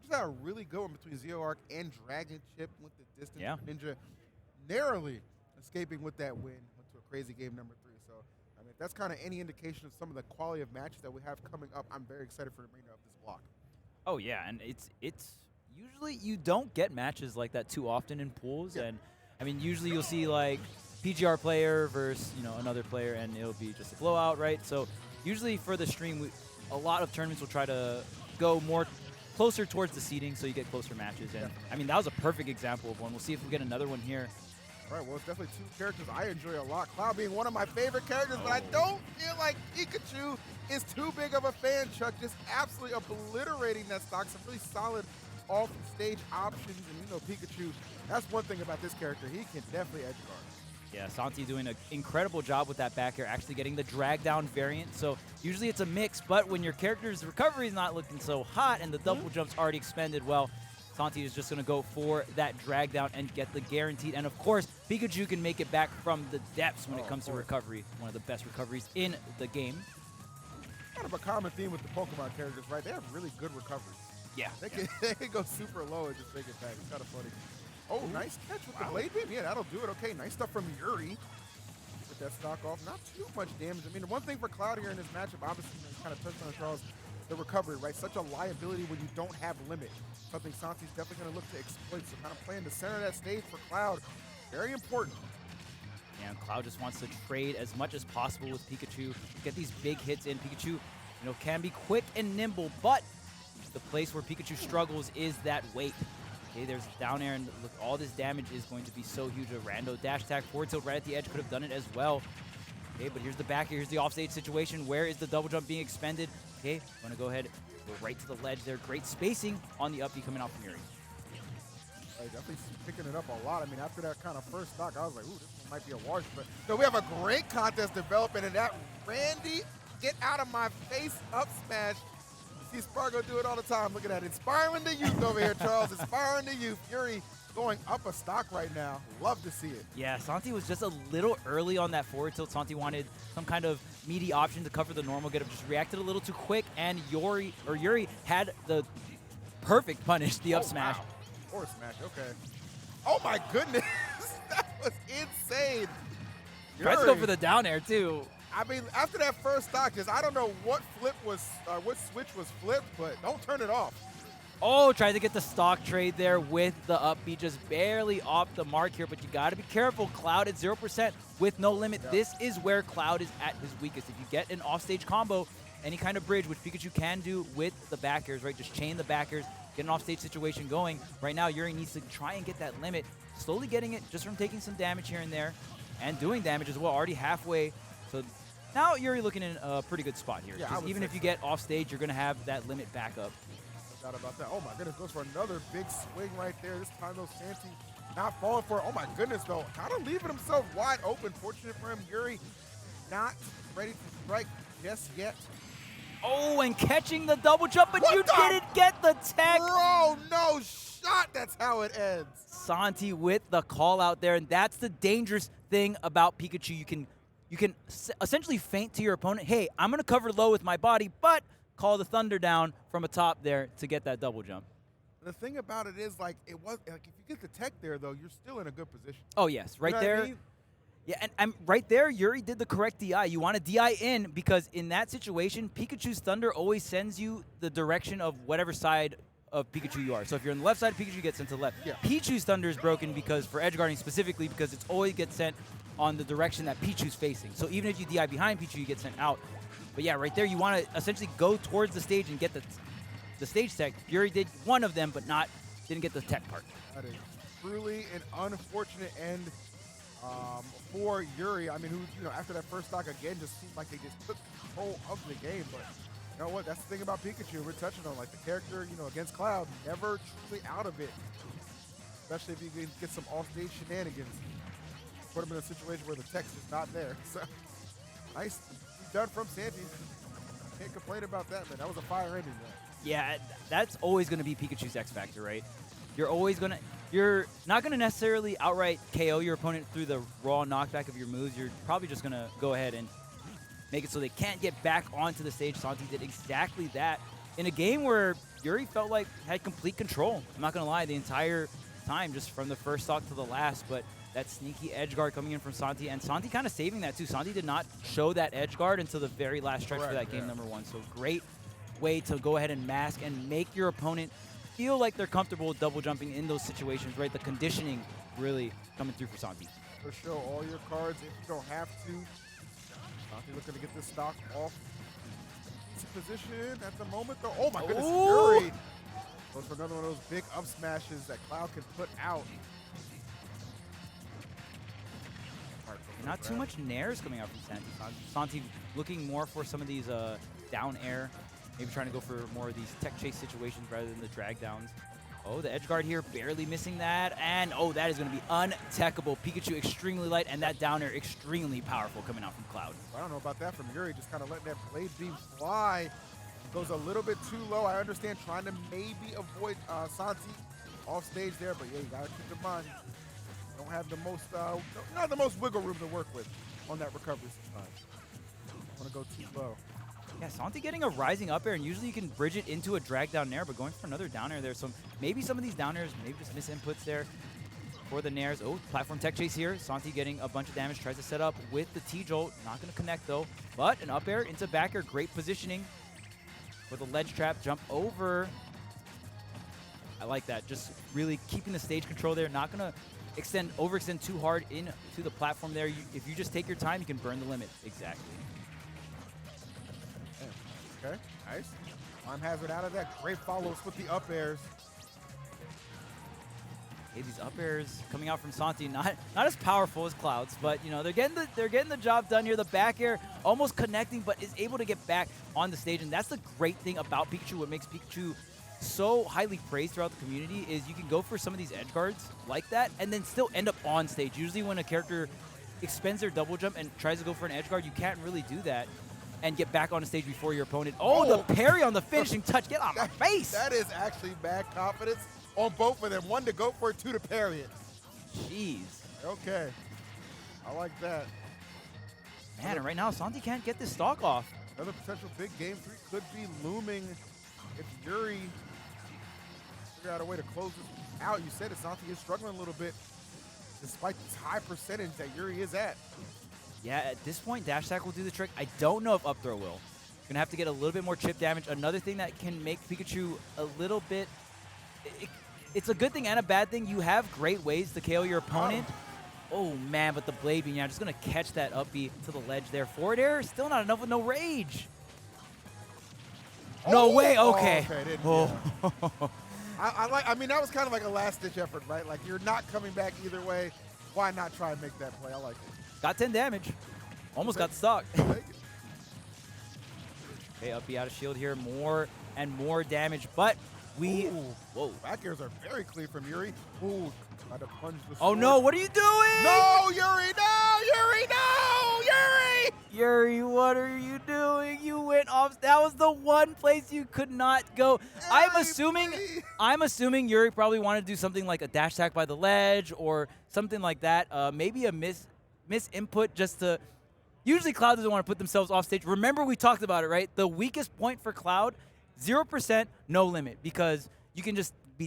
matchups that are really good one between Zeo Arc and Dragon Chip with the distance. Yeah. Ninja narrowly escaping with that win to a crazy game number 3. So, I mean, if that's kind of any indication of some of the quality of matches that we have coming up, I'm very excited for the remainder of this block. Oh yeah, and it's usually you don't get matches like that too often in pools, and I mean usually you'll see like PGR player versus another player, and it'll be just a blowout, right? So usually for the stream, a lot of tournaments will try to go more closer towards the seeding, so you get closer matches. And I mean that was a perfect example of one. We'll see if we get another one here. All right, well, it's definitely two characters I enjoy a lot. Cloud being one of my favorite characters, but I don't feel like Pikachu is too big of a fan, Chuck. Just absolutely obliterating that stock. Some really solid off-stage options. And Pikachu, that's one thing about this character. He can definitely edge guard. Yeah, Santi doing an incredible job with that back air, actually getting the drag down variant. So usually it's a mix, but when your character's recovery is not looking so hot and the double jump's already expended, well, Santi is just going to go for that drag down and get the guaranteed. And of course, Pikachu can make it back from the depths when it comes to recovery. One of the best recoveries in the game. Kind of a common theme with the Pokemon characters, right? They have really good recoveries. Yeah. They can go super low and just make it back. It's kind of funny. Oh, nice catch with the Blade Beam. Yeah, that'll do it. Okay, nice stuff from Yuri. Get that stock off. Not too much damage. I mean, the one thing for Cloud here in this matchup, obviously, kind of touched on Charles, the recovery, right? Such a liability when you don't have limit. Something Santi's definitely going to look to exploit. So kind of playing the center of that stage for Cloud, very important. Yeah, and Cloud just wants to trade as much as possible with Pikachu, get these big hits in. Pikachu, can be quick and nimble, but the place where Pikachu struggles is that weight. Okay, there's down air, and look, all this damage is going to be so huge. A rando dash attack, forward tilt right at the edge could have done it as well. Okay, but here's the back, here's the offstage situation. Where is the double jump being expended? Okay, going to go ahead, go right to the ledge there. Great spacing on the up B coming out from Yuri. Definitely picking it up a lot. I mean, after that kind of first stock, I was like, ooh, this one might be a wash. But no, we have a great contest developing, and that Randy, get out of my face up smash. You see Spargo do it all the time. Look at that. Inspiring the youth over here, Charles. Inspiring the youth. Yuri going up a stock right now. Love to see it. Yeah, Santi was just a little early on that forward tilt. Santi wanted some kind of meaty option to cover the normal get up. Just reacted a little too quick, and Yuri had the perfect punish, the up smash. Wow. Forward smash, okay. Oh my goodness. That was insane. Tried to go for the down air, too. I mean, after that first stock, I don't know what what switch was flipped, but don't turn it off. Oh, tried to get the stock trade there with the up B, just barely off the mark here, but you got to be careful. Cloud at 0% with no limit. Yep. This is where Cloud is at his weakest. If you get an offstage combo, any kind of bridge, which Pikachu can do with the back airs, right? Just chain the back airs, get an offstage situation going. Right now, Yuri needs to try and get that limit. Slowly getting it just from taking some damage here and there and doing damage as well, already halfway. So now Yuri looking in a pretty good spot here. Yeah, even if you get off stage, you're going to have that limit back up. No doubt about that. Oh my goodness, goes for another big swing right there. This time though, Santi not falling for it. Oh my goodness though, kind of leaving himself wide open. Fortunate for him, Yuri not ready to strike just yet. Oh, and catching the double jump, but you didn't get the tech. Bro, no shot. That's how it ends. Santi with the call out there, and that's the dangerous thing about Pikachu. You can essentially feint to your opponent. Hey, I'm going to cover low with my body, but call the thunder down from atop there to get that double jump. The thing about it is, like, if you get the tech there, though, you're still in a good position. Oh, yes, right there. I mean? Yeah, and right there, Yuri did the correct DI. You want to DI in because in that situation, Pikachu's thunder always sends you the direction of whatever side of Pikachu you are. So if you're on the left side, Pikachu gets sent to the left. Yeah. Pichu's thunder is broken because for edge guarding specifically because it's always gets sent on the direction that Pichu's facing. So even if you DI behind Pichu, you get sent out. But yeah, right there, you want to essentially go towards the stage and get the stage tech. Yuri did one of them, but didn't get the tech part. That is truly an unfortunate end for Yuri. I mean, who after that first stock again, just seemed like they just took control of the game. But you know what? That's the thing about Pikachu. We're touching on like the character, against Cloud, never truly out of it. Especially if you can get some off-stage shenanigans. Put him in a situation where the text is not there. So nice done from Santi. Can't complain about that, man. That was a fire ending, man. Yeah, that's always going to be Pikachu's X factor, right? You're not going to necessarily outright KO your opponent through the raw knockback of your moves. You're probably just going to go ahead and make it so they can't get back onto the stage. Santi did exactly that. in a game where Yuri felt like had complete control. I'm not going to lie, the entire time, just from the first stock to the last, but that sneaky edge guard coming in from Santi, and Santi kind of saving that too. Santi did not show that edge guard until the very last stretch for that game number 1. So great way to go ahead and mask and make your opponent feel like they're comfortable double jumping in those situations, right? The conditioning really coming through for Santi. So show all your cards if you don't have to. Santi looking to get this stock off position at the moment though. Oh my goodness, Yuri goes for another one of those big up smashes that Cloud can put out. Not too much nairs coming out from Santi. Santi looking more for some of these down air, maybe trying to go for more of these tech chase situations rather than the drag downs. Oh, the edge guard here, barely missing that. And, oh, that is going to be untechable. Pikachu extremely light, and that down air extremely powerful coming out from Cloud. I don't know about that from Yuri, just kind of letting that blade beam fly. Goes a little bit too low. I understand trying to maybe avoid Santi off stage there, but yeah, you got to keep in mind. Don't have the most, not the most wiggle room to work with on that recovery sometimes. Don't want to go too low. Yeah, Santi getting a rising up air, and usually you can bridge it into a drag down nair, but going for another down air there. So maybe some of these down airs, maybe just miss inputs there for the nairs. Oh, platform tech chase here. Santi getting a bunch of damage, tries to set up with the T-Jolt. Not going to connect though, but an up air into back air. Great positioning with a ledge trap, jump over. I like that. Just really keeping the stage control there. Not going to overextend too hard into the platform there. If you just take your time, you can burn the limit. Exactly. Okay, nice. Time hazard out of that. Great follows with the up airs. Hey, these up airs coming out from Santi, not as powerful as Cloud's, but you know they're getting the job done here. The back air almost connecting, but is able to get back on the stage, and that's the great thing about Pikachu. What makes Pikachu so highly praised throughout the community is you can go for some of these edge guards like that and then still end up on stage. Usually when a character expends their double jump and tries to go for an edge guard, you can't really do that and get back on the stage before your opponent. Oh, the parry on the finishing touch. Get on my face. That is actually bad confidence on both of them. One to go for it, two to parry it. Jeez. Okay. I like that. Man, and right now, Santi can't get this stock off. Another potential big game 3 could be looming if Yuri figure out a way to close this out. You said it, Santi is struggling a little bit despite this high percentage that Yuri is at. Yeah, at this point, dash attack will do the trick. I don't know if up throw will. You're going to have to get a little bit more chip damage. Another thing that can make Pikachu a little bit... It's a good thing and a bad thing. You have great ways to KO your opponent. Oh, man, but the blade beam, yeah, just going to catch that up B to the ledge there. Forward air, still not enough with no rage. No way, okay. Oh, okay, I mean, that was kind of like a last-ditch effort, right? Like, you're not coming back either way. Why not try and make that play? I like it. Got 10 damage. Almost got stuck. Okay, up B out of shield here. More and more damage, but we... Ooh. Whoa. Back airs are very clean from Yuri. Ooh, tried to plunge the Oh, sword. no, what are you doing? No, Yuri, no! Yuri, no! Yuri! Yuri, what are you doing? You went off. That was the one place you could not go. I'm assuming Yuri probably wanted to do something like a dash attack by the ledge or something like that. Maybe a miss input just to... Usually Cloud doesn't want to put themselves off stage. Remember we talked about it, right? The weakest point for Cloud, 0%, no limit, because you can just